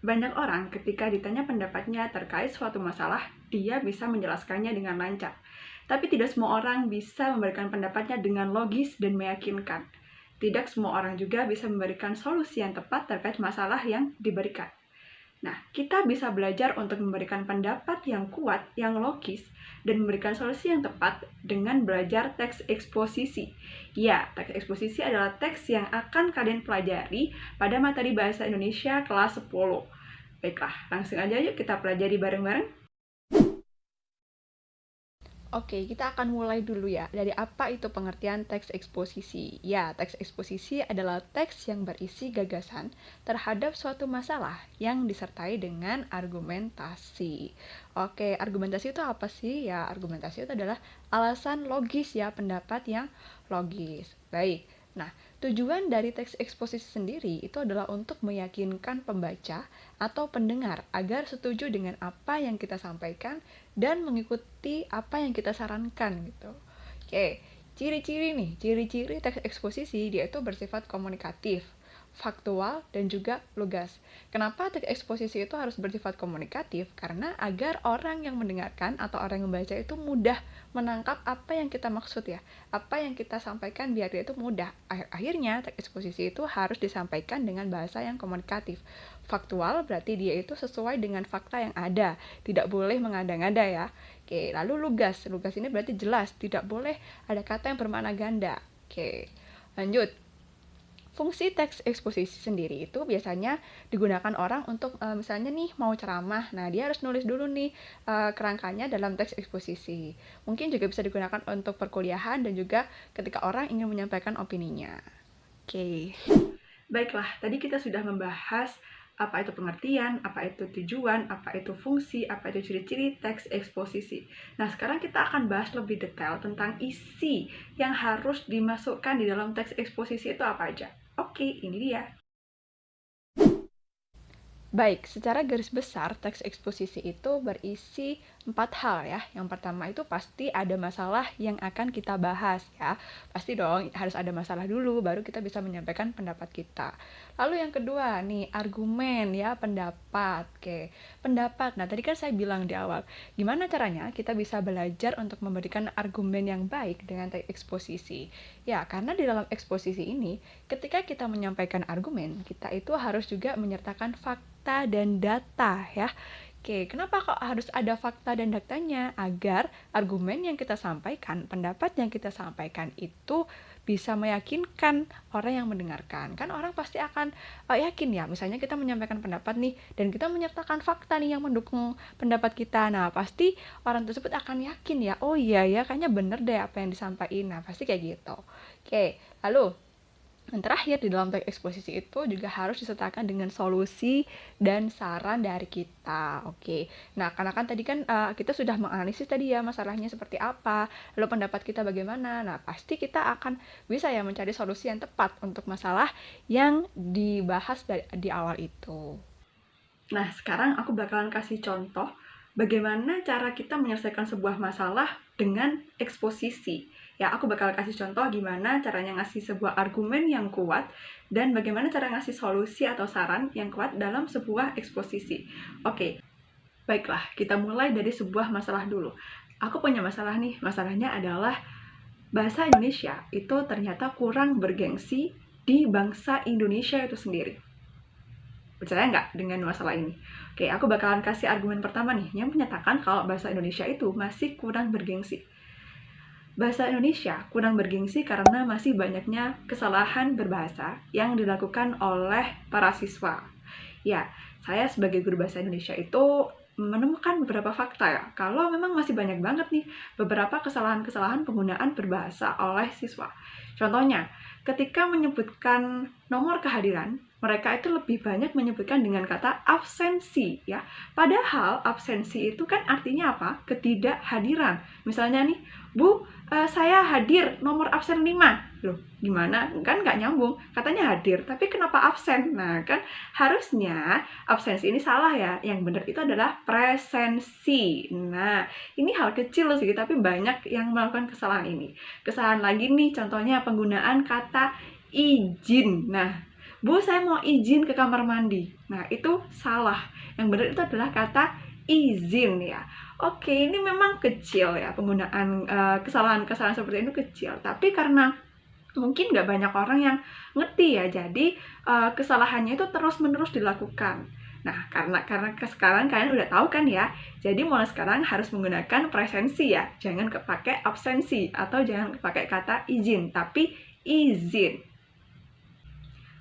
Banyak orang ketika ditanya pendapatnya terkait suatu masalah, dia bisa menjelaskannya dengan lancar. Tapi tidak semua orang bisa memberikan pendapatnya dengan logis dan meyakinkan. Tidak semua orang juga bisa memberikan solusi yang tepat terkait masalah yang diberikan. Nah, kita bisa belajar untuk memberikan pendapat yang kuat, yang logis, dan memberikan solusi yang tepat dengan belajar teks eksposisi. Ya, teks eksposisi adalah teks yang akan kalian pelajari pada materi Bahasa Indonesia kelas 10. Baiklah, langsung aja yuk kita pelajari bareng-bareng. Oke, kita akan mulai dulu ya. Dari apa itu pengertian teks eksposisi? Ya, teks eksposisi adalah teks yang berisi gagasan terhadap suatu masalah yang disertai dengan argumentasi. Oke, argumentasi itu apa sih? Ya, argumentasi itu adalah alasan logis ya, pendapat yang logis. Baik. Nah, tujuan dari teks eksposisi sendiri itu adalah untuk meyakinkan pembaca atau pendengar agar setuju dengan apa yang kita sampaikan dan mengikuti apa yang kita sarankan gitu. Oke, ciri-ciri teks eksposisi dia itu bersifat komunikatif, faktual, dan juga lugas. Kenapa teks eksposisi itu harus bersifat komunikatif? Karena agar orang yang mendengarkan atau orang yang membaca itu mudah menangkap apa yang kita maksud ya, apa yang kita sampaikan biar dia itu mudah. Akhirnya teks eksposisi itu harus disampaikan dengan bahasa yang komunikatif. Faktual berarti dia itu sesuai dengan fakta yang ada, tidak boleh mengada-ngada ya. Oke, lalu lugas ini berarti jelas, tidak boleh ada kata yang bermakna ganda. Oke, lanjut. Fungsi teks eksposisi sendiri itu biasanya digunakan orang untuk misalnya nih mau ceramah, nah dia harus nulis dulu nih kerangkanya dalam teks eksposisi. Mungkin juga bisa digunakan untuk perkuliahan dan juga ketika orang ingin menyampaikan opininya. Oke. Baiklah, tadi kita sudah membahas apa itu pengertian, apa itu tujuan, apa itu fungsi, apa itu ciri-ciri teks eksposisi. Nah, sekarang kita akan bahas lebih detail tentang isi yang harus dimasukkan di dalam teks eksposisi itu apa aja. Oke, ini dia. Baik, secara garis besar teks eksposisi itu berisi 4 hal ya. Yang pertama itu pasti ada masalah yang akan kita bahas ya. Pasti dong harus ada masalah dulu baru kita bisa menyampaikan pendapat kita. Lalu yang kedua nih argumen ya, pendapat. Oke, pendapat. Nah, tadi kan saya bilang di awal, gimana caranya kita bisa belajar untuk memberikan argumen yang baik dengan teks eksposisi. Ya, karena di dalam eksposisi ini ketika kita menyampaikan argumen, kita itu harus juga menyertakan fakta dan data ya. Oke, kenapa kok harus ada fakta dan datanya? Agar argumen yang kita sampaikan, pendapat yang kita sampaikan itu bisa meyakinkan orang yang mendengarkan. Kan orang pasti akan yakin ya, misalnya kita menyampaikan pendapat nih, dan kita menyertakan fakta nih yang mendukung pendapat kita. Nah, pasti orang tersebut akan yakin ya, oh iya ya, kayaknya bener deh apa yang disampaikan. Nah, pasti kayak gitu. Oke, lalu yang terakhir di dalam teks eksposisi itu juga harus disertakan dengan solusi dan saran dari kita. Oke. Nah, karena kan tadi kan kita sudah menganalisis tadi ya masalahnya seperti apa, lalu pendapat kita bagaimana. Nah, pasti kita akan bisa ya mencari solusi yang tepat untuk masalah yang dibahas di awal itu. Nah, sekarang aku bakalan kasih contoh bagaimana cara kita menyelesaikan sebuah masalah dengan eksposisi. Ya, aku bakal kasih contoh gimana caranya ngasih sebuah argumen yang kuat dan bagaimana cara ngasih solusi atau saran yang kuat dalam sebuah eksposisi. Oke, baiklah, kita mulai dari sebuah masalah dulu. Aku punya masalah nih, masalahnya adalah bahasa Indonesia itu ternyata kurang bergengsi di bangsa Indonesia itu sendiri. Percaya nggak dengan masalah ini? Oke, aku bakalan kasih argumen pertama nih, yang menyatakan kalau bahasa Indonesia itu masih kurang bergengsi. Bahasa Indonesia kurang bergengsi karena masih banyaknya kesalahan berbahasa yang dilakukan oleh para siswa. Ya, saya sebagai guru bahasa Indonesia itu menemukan beberapa fakta ya, kalau memang masih banyak banget nih beberapa kesalahan-kesalahan penggunaan berbahasa oleh siswa. Contohnya, ketika menyebutkan nomor kehadiran, mereka itu lebih banyak menyebutkan dengan kata absensi ya. Padahal absensi itu kan artinya apa? Ketidakhadiran. Misalnya nih, Bu, saya hadir nomor absen 5. Loh, gimana? Kan nggak nyambung. Katanya hadir, tapi kenapa absen? Nah, kan harusnya absensi ini salah ya. Yang benar itu adalah presensi. Nah, ini hal kecil sih, tapi banyak yang melakukan kesalahan ini. Kesalahan lagi nih, contohnya penggunaan kata izin. Nah, Bu, saya mau izin ke kamar mandi. Nah, itu salah. Yang benar itu adalah kata izin ya. Oke, ini memang kecil ya, penggunaan kesalahan-kesalahan seperti itu kecil. Tapi karena mungkin nggak banyak orang yang ngerti ya, jadi kesalahannya itu terus-menerus dilakukan. Nah, karena sekarang kalian udah tahu kan ya, jadi mulai sekarang harus menggunakan presensi ya, jangan pakai absensi atau jangan pakai kata izin, tapi izin.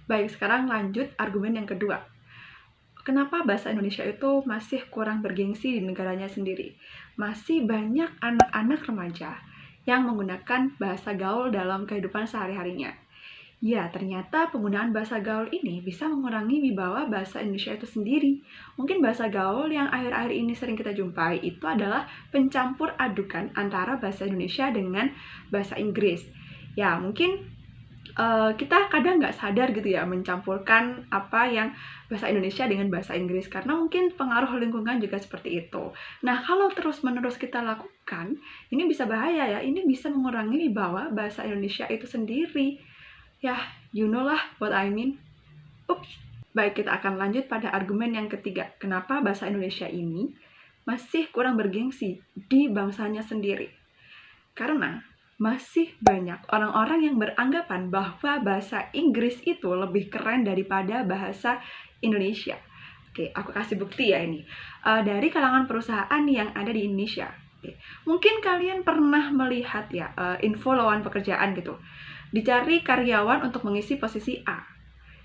Baik, sekarang lanjut argumen yang kedua. Kenapa bahasa Indonesia itu masih kurang bergengsi di negaranya sendiri? Masih banyak anak-anak remaja yang menggunakan bahasa gaul dalam kehidupan sehari-harinya. Ya, ternyata penggunaan bahasa gaul ini bisa mengurangi wibawa bahasa Indonesia itu sendiri. Mungkin bahasa gaul yang akhir-akhir ini sering kita jumpai itu adalah pencampur adukan antara bahasa Indonesia dengan bahasa Inggris. Ya, mungkin kita kadang nggak sadar gitu ya mencampurkan apa yang bahasa Indonesia dengan bahasa Inggris karena mungkin pengaruh lingkungan juga seperti itu. Nah, kalau terus-menerus kita lakukan, ini bisa bahaya ya. Ini bisa mengurangi wibawa bahasa Indonesia itu sendiri. Ya, you know lah what I mean. Ups. Baik, kita akan lanjut pada argumen yang ketiga. Kenapa bahasa Indonesia ini masih kurang bergengsi di bangsanya sendiri? Karena masih banyak orang-orang yang beranggapan bahwa bahasa Inggris itu lebih keren daripada bahasa Indonesia. Oke, aku kasih bukti ya ini. Dari kalangan perusahaan yang ada di Indonesia. Oke. Mungkin kalian pernah melihat ya info lowongan pekerjaan gitu. Dicari karyawan untuk mengisi posisi A.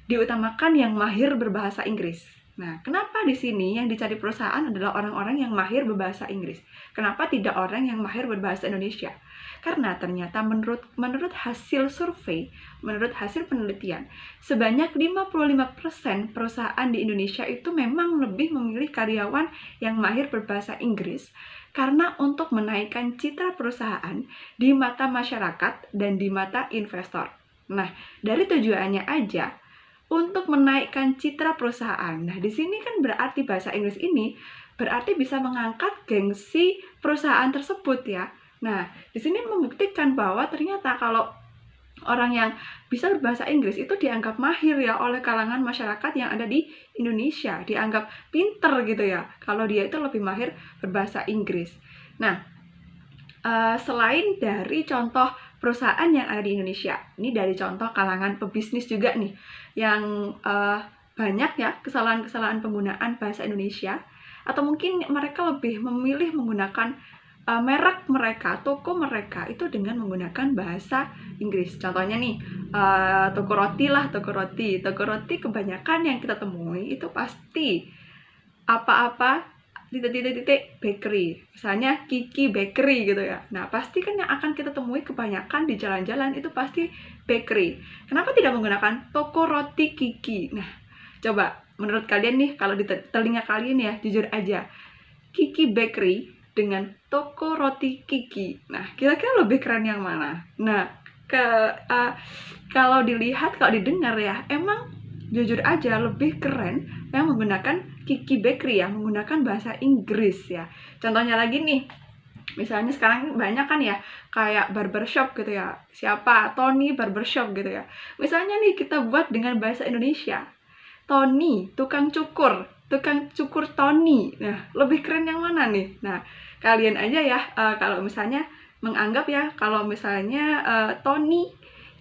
Diutamakan yang mahir berbahasa Inggris. Nah, kenapa di sini yang dicari perusahaan adalah orang-orang yang mahir berbahasa Inggris? Kenapa tidak orang yang mahir berbahasa Indonesia? Karena ternyata menurut hasil survei, menurut hasil penelitian, sebanyak 55% perusahaan di Indonesia itu memang lebih memilih karyawan yang mahir berbahasa Inggris karena untuk menaikkan citra perusahaan di mata masyarakat dan di mata investor. Nah, dari tujuannya aja untuk menaikkan citra perusahaan. Nah, di sini kan berarti bahasa Inggris ini berarti bisa mengangkat gengsi perusahaan tersebut ya. Nah, di sini membuktikan bahwa ternyata kalau orang yang bisa berbahasa Inggris itu dianggap mahir ya oleh kalangan masyarakat yang ada di Indonesia, dianggap pinter gitu ya, kalau dia itu lebih mahir berbahasa Inggris. Nah, selain dari contoh perusahaan yang ada di Indonesia, ini dari contoh kalangan pebisnis juga nih, yang banyak ya kesalahan-kesalahan penggunaan bahasa Indonesia, atau mungkin mereka lebih memilih menggunakan merek mereka, toko mereka itu dengan menggunakan bahasa Inggris. Contohnya nih, toko roti lah, toko roti kebanyakan yang kita temui itu pasti apa-apa titik bakery, misalnya Kiki Bakery gitu ya. Nah, pasti kan yang akan kita temui kebanyakan di jalan-jalan itu pasti bakery. Kenapa tidak menggunakan toko roti Kiki? Nah, coba menurut kalian nih, kalau di telinga kalian ya, jujur aja, Kiki Bakery dengan toko roti Kiki, nah kira-kira lebih keren yang mana? Nah, kalau dilihat, kalau didengar ya, emang jujur aja lebih keren yang menggunakan Kiki Bakery ya, menggunakan bahasa Inggris ya. Contohnya lagi nih, misalnya sekarang banyak kan ya kayak barbershop gitu ya, siapa Tony barbershop gitu ya. Misalnya nih kita buat dengan bahasa Indonesia, Tony tukang cukur Tony. Nah, lebih keren yang mana nih? Nah, kalian aja ya, kalau misalnya menganggap ya kalau misalnya Tony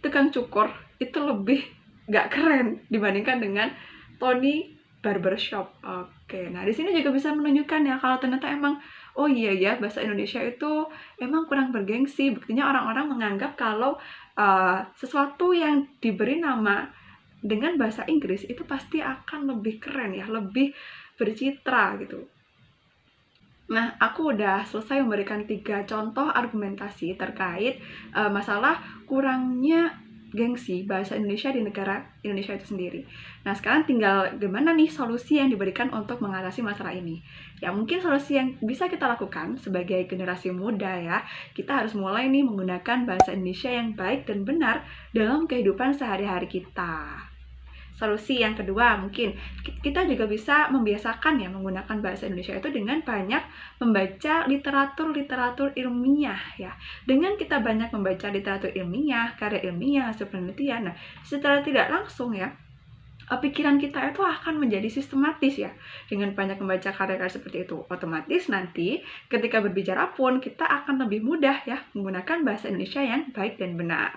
tukang cukur itu lebih gak keren dibandingkan dengan Tony barbershop. Oke, nah di sini juga bisa menunjukkan ya kalau ternyata emang oh iya ya bahasa Indonesia itu emang kurang bergengsi. Buktinya orang-orang menganggap kalau sesuatu yang diberi nama dengan bahasa Inggris itu pasti akan lebih keren ya, lebih bercitra gitu. Nah, aku udah selesai memberikan 3 contoh argumentasi terkait masalah kurangnya gengsi bahasa Indonesia di negara Indonesia itu sendiri. Nah, sekarang tinggal gimana nih solusi yang diberikan untuk mengatasi masalah ini. Ya, mungkin solusi yang bisa kita lakukan sebagai generasi muda ya, kita harus mulai nih menggunakan bahasa Indonesia yang baik dan benar dalam kehidupan sehari-hari kita. Solusi yang kedua, mungkin kita juga bisa membiasakan ya menggunakan bahasa Indonesia itu dengan banyak membaca literatur ilmiah ya. Dengan kita banyak membaca literatur ilmiah, karya ilmiah, hasil penelitian, nah secara tidak langsung ya, pikiran kita itu akan menjadi sistematis ya. Dengan banyak membaca karya-karya seperti itu, otomatis nanti ketika berbicara pun kita akan lebih mudah ya menggunakan bahasa Indonesia yang baik dan benar.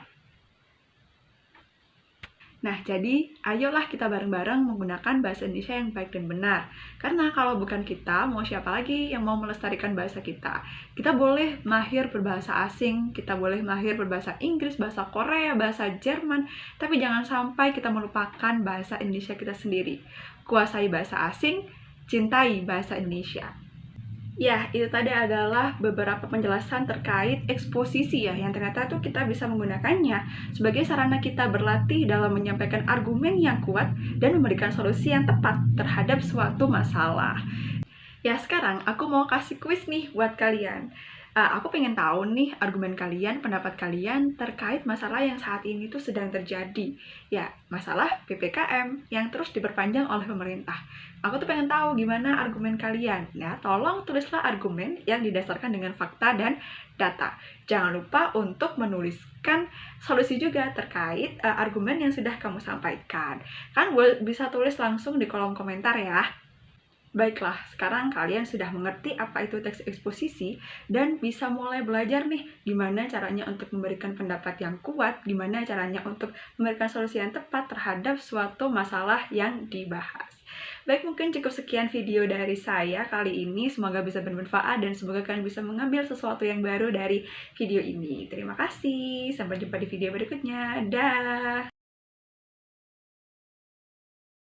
Nah, jadi ayolah kita bareng-bareng menggunakan bahasa Indonesia yang baik dan benar. Karena kalau bukan kita, mau siapa lagi yang mau melestarikan bahasa kita? Kita boleh mahir berbahasa asing, kita boleh mahir berbahasa Inggris, bahasa Korea, bahasa Jerman, tapi jangan sampai kita melupakan bahasa Indonesia kita sendiri. Kuasai bahasa asing, cintai bahasa Indonesia. Ya, itu tadi adalah beberapa penjelasan terkait eksposisi ya, yang ternyata tuh kita bisa menggunakannya sebagai sarana kita berlatih dalam menyampaikan argumen yang kuat dan memberikan solusi yang tepat terhadap suatu masalah. Ya, sekarang aku mau kasih kuis nih buat kalian. Aku pengen tahu nih argumen kalian, pendapat kalian terkait masalah yang saat ini tuh sedang terjadi. Ya, masalah PPKM yang terus diperpanjang oleh pemerintah. Aku tuh pengen tahu gimana argumen kalian. Nah, tolong tulislah argumen yang didasarkan dengan fakta dan data. Jangan lupa untuk menuliskan solusi juga terkait argumen yang sudah kamu sampaikan. Kan bisa tulis langsung di kolom komentar ya. Baiklah, sekarang kalian sudah mengerti apa itu teks eksposisi dan bisa mulai belajar nih gimana caranya untuk memberikan pendapat yang kuat, gimana caranya untuk memberikan solusi yang tepat terhadap suatu masalah yang dibahas. Baik, mungkin cukup sekian video dari saya kali ini. Semoga bisa bermanfaat dan semoga kalian bisa mengambil sesuatu yang baru dari video ini. Terima kasih, sampai jumpa di video berikutnya. Dah.